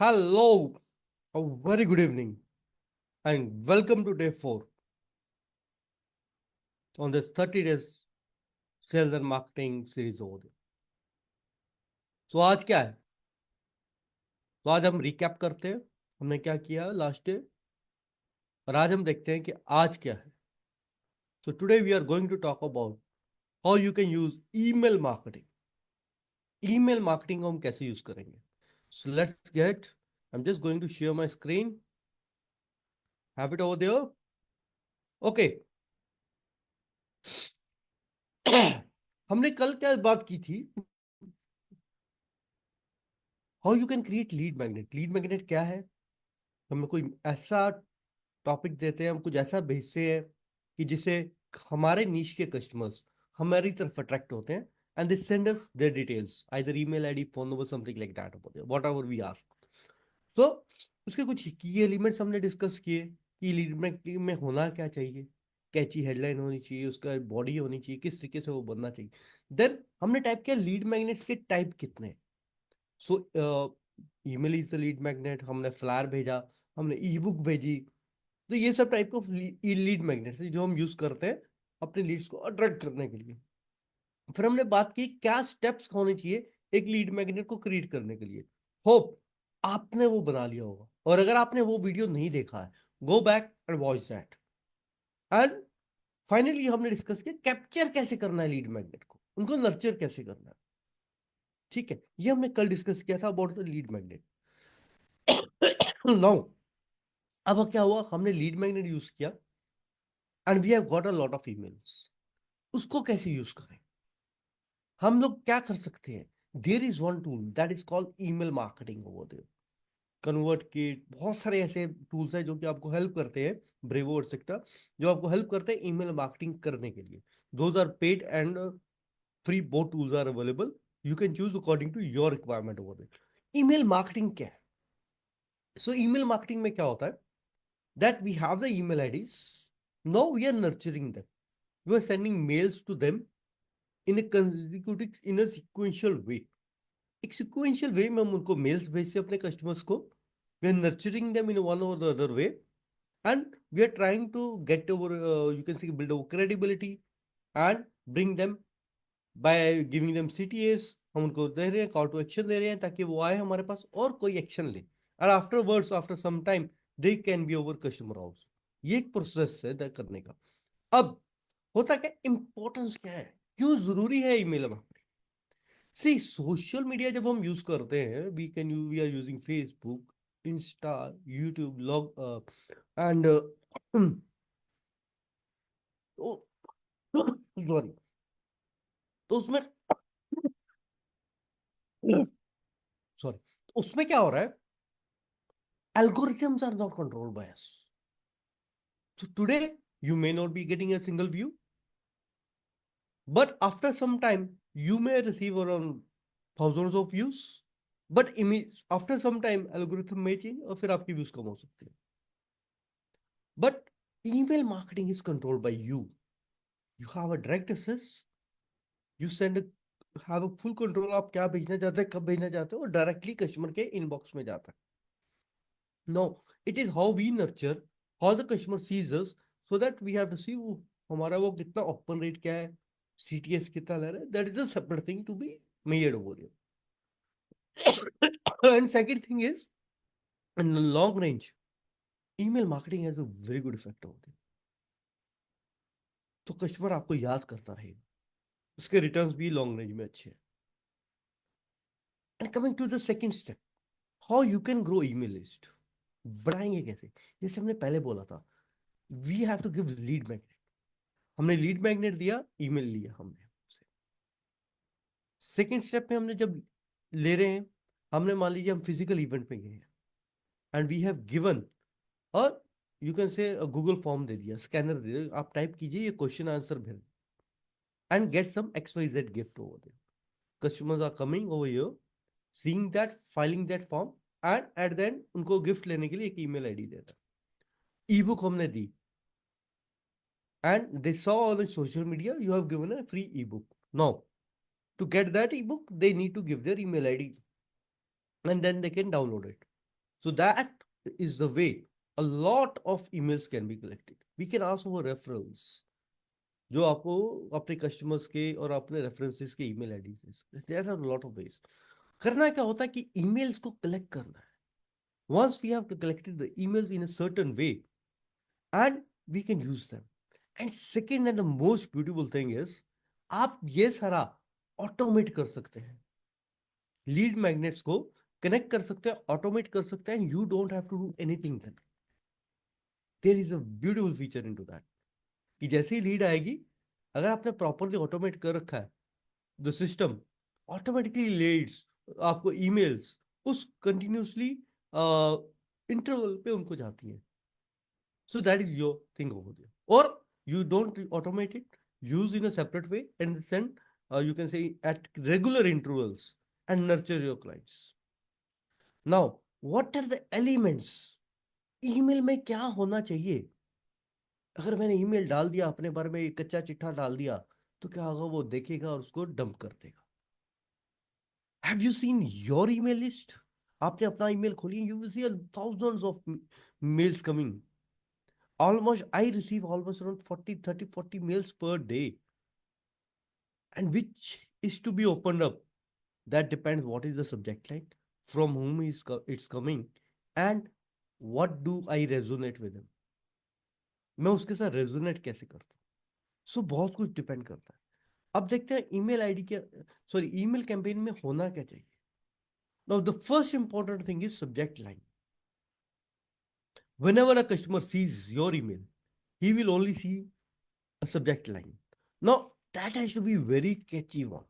Hello, a very good evening, and welcome to day 4 on this 30 days sales and marketing series over there. So आज क्या है? तो आज हम recap करते हैं हमने क्या किया लास्ट डे और आज हम देखते हैं कि आज क्या है. So today we are going to talk about how you can use email marketing. Email marketing को हम कैसे यूज करेंगे. So let's get. I'm just going to share my screen. Have it over there. Okay. हमने कल क्या बात की थी. How you can create lead magnet. Lead magnet क्या है. हमें कोई ऐसा टॉपिक देते हैं, हम कुछ ऐसा भेजते हैं कि जिसे हमारे नीश के कस्टमर्स हमारी तरफ अट्रैक्ट होते हैं and they send us their details either email ID phone number something like that whatever we ask. तो उसके कुछ की एलिमेंट्स हमने डिस्कस किए कि लीड में होना क्या चाहिए. कैची हेडलाइन होनी चाहिए, उसका बॉडी होनी चाहिए, किस तरीके से वो बनना चाहिए. देन हमने टाइप किया लीड मैग्नेट्स के टाइप कितने हैं. सो email is the lead magnet. हमने फ्लायर भेजा, हमने ई बुक भेजी. तो ये सब टाइप ऑफ लीड मैग्नेट है जो हम यूज करते हैं अपने लीड्स को अट्रैक्ट करने के लिए. फिर हमने बात की क्या स्टेप्स होने चाहिए एक लीड मैग्नेट को क्रिएट करने के लिए. होप आपने वो बना लिया होगा, और अगर आपने वो वीडियो नहीं देखा है, go back and watch that. And finally हमने डिस्कस किया कैप्चर कैसे करना है लीड मैग्नेट को, उनको नर्चर कैसे करना है. ठीक है, ये हमने कल डिस्कस किया था about the lead magnet. Now अब क्या हुआ, हमने लीड मैग्नेट यूज किया and we have got a lot of emails. उसको कैसे यूज करें, हम लोग क्या कर सकते हैं. There is one tool that is called email marketing over there. ConvertKit, बहुत सारे ऐसे टूल्स हैं जो कि आपको हेल्प करते हैं. ब्रेवो और सेक्टर जो आपको हेल्प करते हैं ईमेल मार्केटिंग करने के लिए. Those are paid and free. Both tools are available. You can choose according to your requirement over there. Email marketing क्या है. सो ईमेल मार्केटिंग में क्या होता है that we have the email IDs. Now we are nurturing them. We are sending mails to them in a consecutive, in a sequential way. एक sequential way में हम उनको मेल्स भेजते हैं अपने कस्टमर्स को. We are nurturing them in one or the other way, and we are trying to get over, you can say, build over credibility and bring them by giving them CTAs. हम उनको दे रहे हैं, call to action दे रहे हैं ताकि वो आए हमारे पास और कोई एक्शन ले. And afterwards after some time they can be over customer house. ये एक प्रोसेस है करने का. अब होता क्या, इंपॉर्टेंस क्या है, क्यों जरूरी है email marketing. See social media जब हम यूज करते हैं, we are using Facebook, Insta, YouTube, log and sorry. तो उसमें सॉरी, उसमें क्या हो रहा है, algorithms are not controlled by us. So today you may not be getting a single view, but after some time you may receive around thousands of views. But after some time algorithm may change और फिर आपकी views कम हो सकती है. But email marketing is controlled by you. You have a direct access. You have a full control. आप क्या भेजना चाहते हैं, कब भेजना चाहते हो, और डायरेक्टली कस्टमर के इनबॉक्स में जाता है. No, it is how we nurture, how the customer sees us, so that we have to see हमारा वो कितना ओपन रेट क्या है, CTS कितना ले रहा है. That is a separate thing to be measured over here. And second thing is, in the long range, email marketing has a very good effect over there. तो कस्टमर आपको याद करता रहेगा, उसके रिटर्न्स भी लॉन्ग रेंज में अच्छे हैं. And coming to the second step, how you can grow email list. बढ़ाएंगे कैसे, जैसे हमने पहले बोला था, we have to give lead magnet. हमने लीड मैग्नेट दिया, ईमेल लिया हमने. सेकेंड स्टेप में हमने जब ले रहे हैं, हमने मान लीजिए हम फिजिकल इवेंट पे गए हैं एंड वी हैव गिवन, और you can say Google form दे दिया, स्कैनर दे दिया, आप टाइप कीजिए ये क्वेश्चन आंसर भेज and get some XYZ gift over there. Customers are coming over here, seeing that, filing that form, and at the end उनको गिफ्ट लेने के लिए एक ईमेल आईडी देता. ई बुक हमने दी and they saw on the social media you have given a free ebook. Now, to get that ebook, they need to give their email ID and then they can download it. So that is the way a lot of emails can be collected. We can ask for referrals, जो आपको अपने customers के और अपने references के email ID से, there are lot of ways. करना क्या होता है कि ईमेल्स को कलेक्ट करना है. Once we have collected the emails in a certain way and we can use them. And second and the most beautiful thing is, आप ये सारा ऑटोमेट कर सकते हैं. लीड मैग्नेट्स को कनेक्ट कर सकते हैं, ऑटोमेट कर सकते हैं, and you don't have to do anything. Then there is a beautiful feature into that कि जैसे ही लीड आएगी, अगर आपने प्रॉपरली ऑटोमेट कर रखा है, द सिस्टम ऑटोमेटिकली लीड्स आपको ईमेल्स उस कंटिन्यूसली इंटरवल पे उनको जाती हैं. So that is your thing over there. और you don't automate it, use in a separate way and send, you can say, at regular intervals and nurture your clients. Now, what are the elements? Email में क्या होना चाहिए? अगर मैंने email डाल दिया अपने बारे में, एक कच्चा चिट्ठा डाल दिया, तो क्या होगा? वो देखेगा और उसको डंप कर देगा. Have you seen your email list? आपने अपना ईमेल खोली, you will see thousands of mails coming. Almost, I receive almost around 40, 30, 40 mails per day. And which is to be opened up? That depends what is the subject line, from whom it's coming, and what do I resonate with them. मैं उसके साथ resonate कैसे करता हूँ. सो बहुत कुछ depend करता है. अब देखते हैं ईमेल आईडी क्या, सॉरी, ईमेल कैंपेन में होना क्या चाहिए. Now the first important thing is subject line. Whenever a customer sees your email, he will only see a subject line. Now, that has to be very catchy one.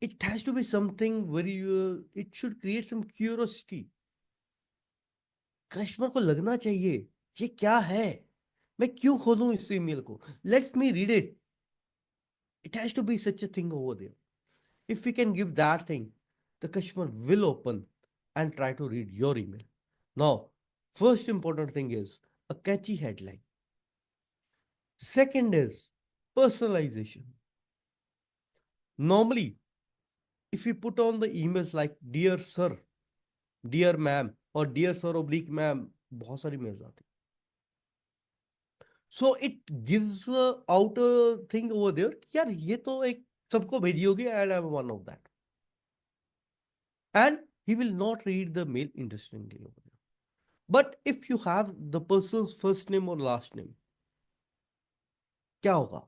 It has to be something very, it should create some curiosity. Customer को लगना चाहिए ये क्या है, मैं क्यों खोलूं इस ईमेल को, let's me read it. It has to be such a thing over there. If we can give that thing, the customer will open and try to read your email. Now, first important thing is a catchy headline. Second is personalization. Normally, if we put on the emails like dear sir, dear ma'am, or dear sir oblique ma'am, बहुत सारी mails आती. So it gives out a thing over there, यार ये तो एक सबको भेजी होगी, and I'm one of that. And he will not read the mail interestingly over there. But if you have the person's first name or last name, क्या होगा?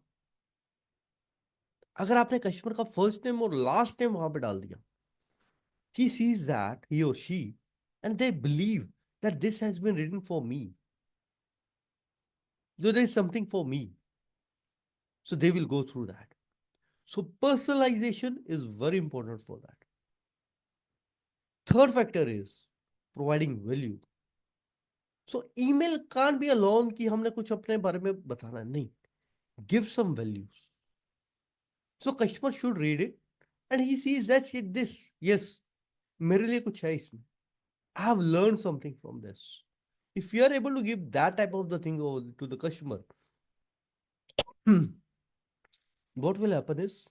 अगर आपने कस्टमर का फर्स्ट नेम और लास्ट नेम वहां पे डाल दिया, he sees that, he or she, and they believe that this has been written for me. So there is something for me. So they will go through that. So personalization is very important for that. Third factor is providing value. So email can't be alone कि हमने कुछ अपने बारे में बताना, नहीं. Give some values. So customer should read it and he sees that this, yes, मेरे लिए कुछ है इसमें. I have learned something from this. If you are able to give that type of the thing to the customer, what will happen is,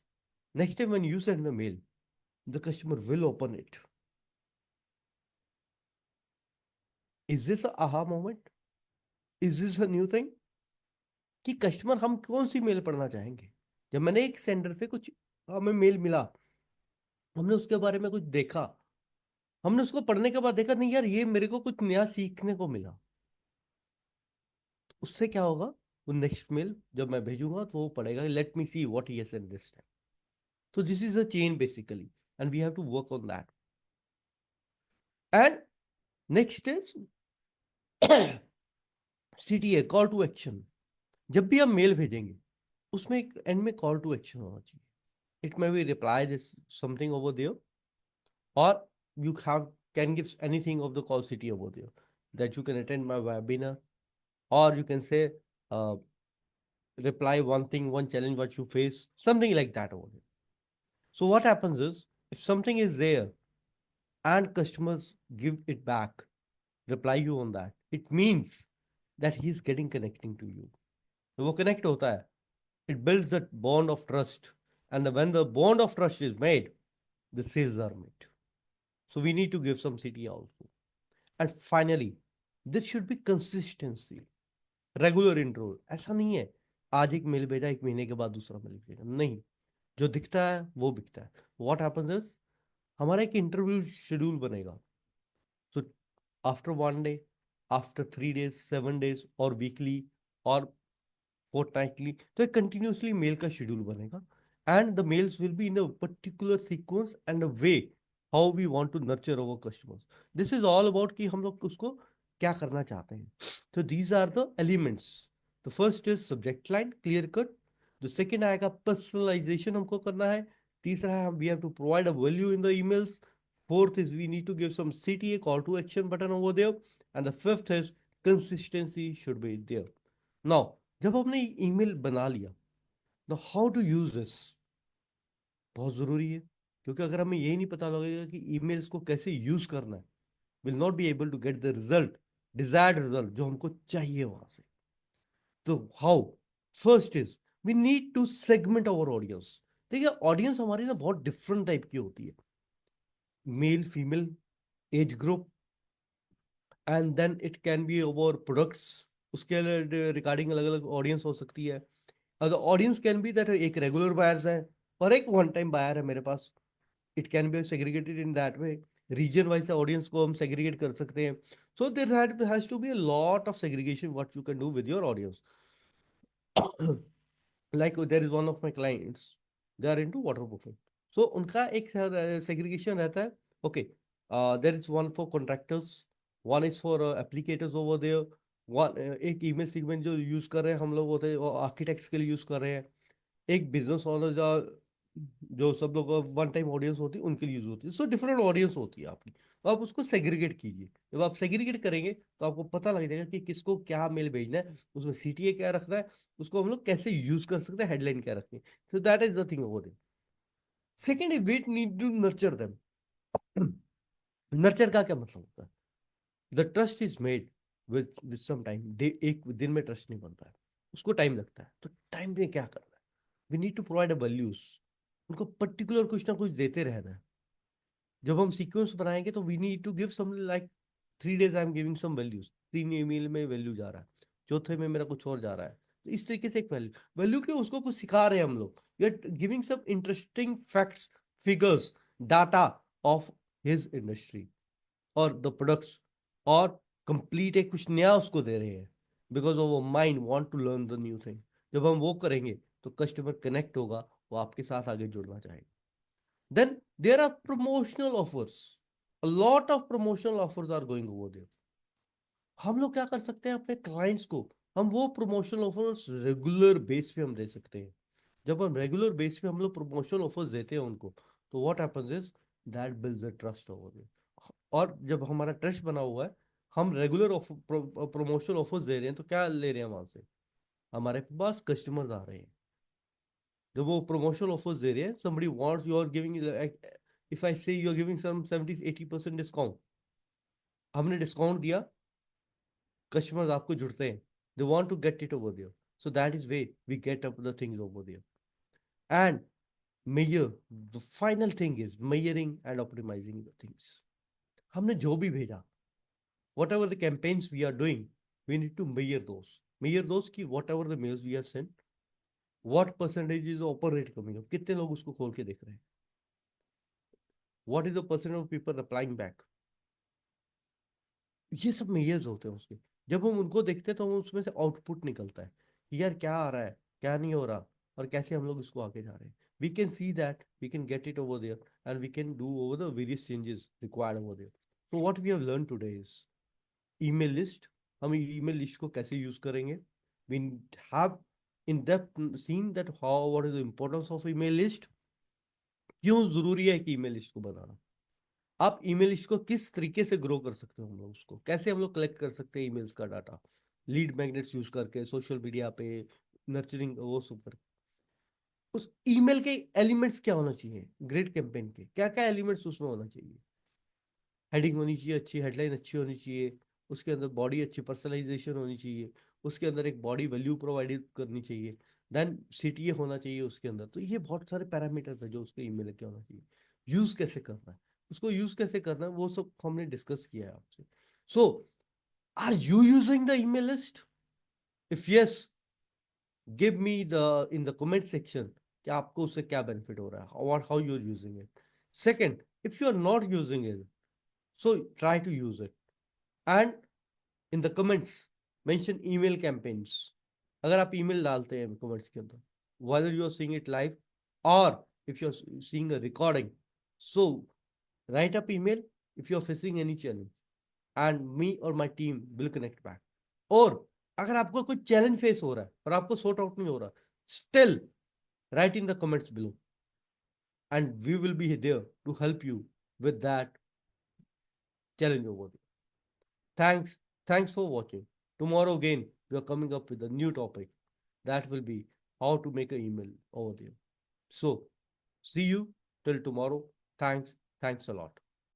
next time when you send the mail, the customer will open it. Is this a aha moment? Is this a new thing? कि customer हम कौन सी mail पढ़ना चाहेंगे. जब मैंने एक sender से कुछ, हमें मेल मिला, हमने उसके बारे में कुछ देखा, हमने उसको पढ़ने के बाद देखा नहीं यार ये मेरे को कुछ नया सीखने को मिला, तो उससे क्या होगा, वो नेक्स्ट मेल जब मैं भेजूंगा तो वो पढ़ेगा, let me see what he has said this time. So this is a chain basically, and we have to work on that. And next is CTA, call to action. जब भी आप mail भेजेंगे उसमें एक एंड में call to action होना चाहिए. It may be reply this something over there, और you can give anything of the call city over there, that you can attend my webinar, or you can say, uh, reply one thing, one challenge what you face, something like that over there. So what happens is, if something is there and customers give it back, reply you on that, it means that he's getting connecting to you. वो connect होता है, it builds that bond of trust, and when the bond of trust is made, the sales are made. So we need to give some city also. And finally this should be consistency, regular interval. ऐसा नहीं है आज एक mail भेजा, एक महीने के बाद दूसरा मेल भेजा, नहीं। जो दिखता है वो बिकता है। व्हाट हैपेंस इज, हमारा एक इंटरव्यू शेड्यूल बनेगा। So after 1 day, after 3 days, 7 days, और वीकली, और fortnightly, तो एक कंटिन्यूसली मेल का शेड्यूल बनेगा। And the mails will be in a particular sequence and a way how we want to nurture our customers. This is all about कि हम लोग उसको क्या करना चाहते हैं। तो these are the elements. The first is subject line clear cut. जो सेकेंड आएगा पर्सनलाइजेशन हमको करना है। तीसरा है we have to provide a value in the emails. Fourth is we need to give some CTA, call to action button over there. And the fifth is consistency should be there. Now जब हमने email बना लिया, तो how to use this बहुत जरूरी है। क्योंकि अगर हमें यही नहीं पता लगेगा कि ईमेल्स को कैसे यूज करना है, will not be able to get the result, desired result जो हमको चाहिए वहां से। तो how, first is we need to segment our audience. देखिए ऑडियंस हमारी ना बहुत डिफरेंट टाइप की होती है, male female, age group, and then it can be over products. उसके रिगार्डिंग अलग अलग ऑडियंस हो सकती है। ऑडियंस कैन बी दैट एक रेगुलर बायर्स है और एक वन टाइम बायर है मेरे पास। It can be segregated in that way. Region wise audience को हम सेग्रीगेट कर सकते हैं। So there has to be a lot of segregation what you can do with your audience. like there is one of my clients, they are into waterproofing. So उनका एक segregation रहता है। Okay, there is one for contractors, one is for applicators over there, one एक email segment जो use कर रहे हैं हम लोग होते हैं आर्किटेक्ट्स के लिए यूज कर रहे हैं। एक बिजनेस ओनर जो सब लोग वन टाइम ऑडियंस होती है उनके लिए यूज होती है। सो डिफरेंट ऑडियंस होती है आपकी, तो आप उसको सेग्रीगेट कीजिए। जब आप सेग्रीगेट करेंगे तो आपको पता लग जाएगा कि किसको क्या मेल भेजना है, उसमें CTA क्या रखना है, उसको हम लोग कैसे यूज कर सकते हैं, हेडलाइन क्या रखनी है। तो that is the thing over it. Second is we'd need to nurture them. Nurture का क्या मतलब होता है? The trust is made with some time. Day एक दिन में ट्रस्ट नहीं बनता है, उसको टाइम लगता है। तो टाइम में क्या करना है, we need to provide a values. उनको पर्टिकुलर कुछ ना कुछ देते रहना है। जब हम सीक्वेंस बनाएंगे तो we need to give some like 3 days I am giving some values, 3 email में वैल्यू जा रहा है, चौथे में मेरा कुछ और जा रहा है। तो इस तरीके से एक वैल्यू वैल्यू के उसको कुछ सिखा रहे हैं हम लोग, we are giving some interesting facts, figures, data of his industry और द प्रोडक्ट्स, और कंप्लीट एक कुछ नया उसको दे रहे हैं because of mind want to learn the new thing. जब हम वो करेंगे तो कस्टमर कनेक्ट होगा, वो आपके साथ आगे जुड़ना चाहेगा। Then there are promotional offers. A lot of promotional offers are going over there. हम लोग क्या कर सकते हैं अपने क्लाइंट्स को, हम वो प्रमोशनल ऑफर्स रेगुलर बेस पे हम दे सकते हैं। जब हम रेगुलर बेस पे हम लोग प्रमोशनल ऑफर्स देते हैं उनको, तो what happens is that builds a trust over there. और जब हमारा ट्रस्ट बना हुआ है, हम रेगुलर प्रमोशनल ऑफर्स दे रहे हैं, तो क्या ले रहे हैं वहां से, हमारे पास कस्टमर्स आ रहे हैं। जब वो प्रमोशनल ऑफर्स दे रहे हैं, somebody wants, you are giving if I say you are giving some 70-80% discount, हमने डिस्काउंट दिया, कस्टमर्स आपको जुड़ते हैं, they want to get it over there. So that is way we get up the things over there. And measure, the final thing is measuring and optimizing the things. हमने जो भी भेजा, whatever the campaigns we are doing, we need to measure those ki whatever the mails we have sent, what percentage is open rate coming up, कितने लोग उसको खोल के देख रहे हैं, what is the percentage of people replying back। ये सब मेजर्स होते हैं उसके। जब हम उनको देखते हैं तो हम उसमें से आउटपुट निकलता है कि यार क्या आ रहा है, क्या नहीं हो रहा, और कैसे हम लोग इसको आगे जा रहे हैं। We can see that, we can get it over there, and we can do over the various changes required over there. So what we have learn today is email list. हम ईमेल लिस्ट को कैसे use करेंगे, we have in depth seen that how what is the importance of email list, क्यों जरूरी है कि email list को बनाना। आप ईमेल लिस्ट को किस तरीके से ग्रो कर सकते हो, हम लोग उसको कैसे हम लोग कलेक्ट कर सकते हैं ईमेल्स का डाटा, लीड मैग्नेट्स यूज करके, सोशल मीडिया पे नर्चरिंग वो सब कर। उस ईमेल के एलिमेंट्स क्या होना चाहिए, ग्रेट कैंपेन के क्या क्या एलिमेंट्स उसमें होना चाहिए। हेडिंग होनी चाहिए अच्छी, हेडलाइन अच्छी होनी चाहिए, उसके अंदर बॉडी अच्छी पर्सनलाइजेशन होनी चाहिए, उसके अंदर एक बॉडी वैल्यू प्रोवाइड करनी चाहिए, देन CTA होना चाहिए उसके अंदर। तो ये बहुत सारे पैरामीटर्स है जो उसके ईमेल के होना चाहिए। यूज कैसे करना है, उसको यूज कैसे करना है, वो सब हमने डिस्कस किया है आपसे। So, are you using the email list? If yes, give me the in the comment section कि आपको उससे क्या benefit हो रहा है, or how you're using it. Second, if you're not using it, so try to use it. And in the comments, mention email campaigns. अगर आप email डालते हैं comments के अंदर, whether you are seeing it live or if you're seeing a recording, so write up email if you're facing any challenge, and me or my team will connect back. और अगर आपको कोई challenge face हो रहा है और आपको sort out नहीं हो रहा, still write in the comments below, and we will be there to help you with that challenge over there. Thanks for watching. Tomorrow again, we are coming up with a new topic that will be how to make an email over there. So, see you till tomorrow. Thanks a lot.